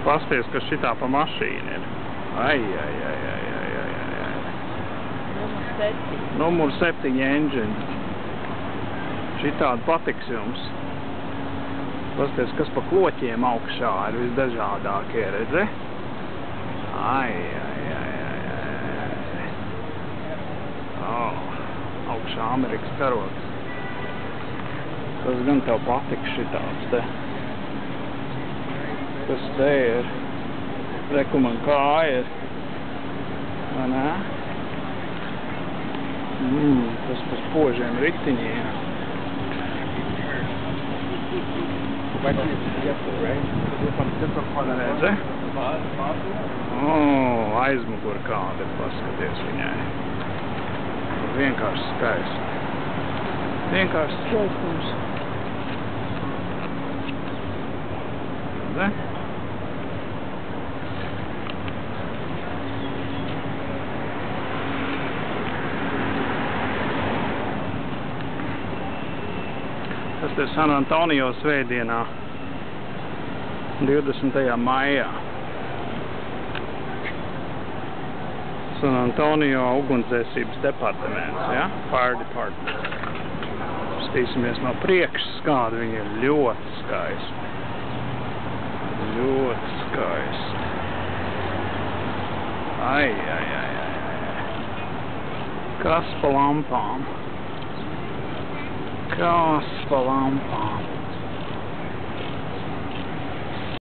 Pasties, kas šitā pa mašīnu ir. Ai. Numur 7 engine. Šitādi patiks jums. Pasties, kas pa kloķiem augšā ir visdažādākie, redzi? Ai. Augšā Amerikas karogs. Tas gan tev patiks šitāds te. Kas te ir? Reku man kāja ir. Vai nē? Tas pa spožiem ritiņiem. Redzi? Aizmugur kāda, paskaties viņai. Vienkārši skaisti. Vienkārši skaistums. Redzi? Tas ir San Antonio svētdienā, 20. maijā. San Antonio ugunsdzēsības departaments, ja? Fire department. Stīsimies no priekšas, kāda viņa ir ļoti skaisti. Ļoti skaisti. Ai. Kas pa lampām? Kas pa lampām?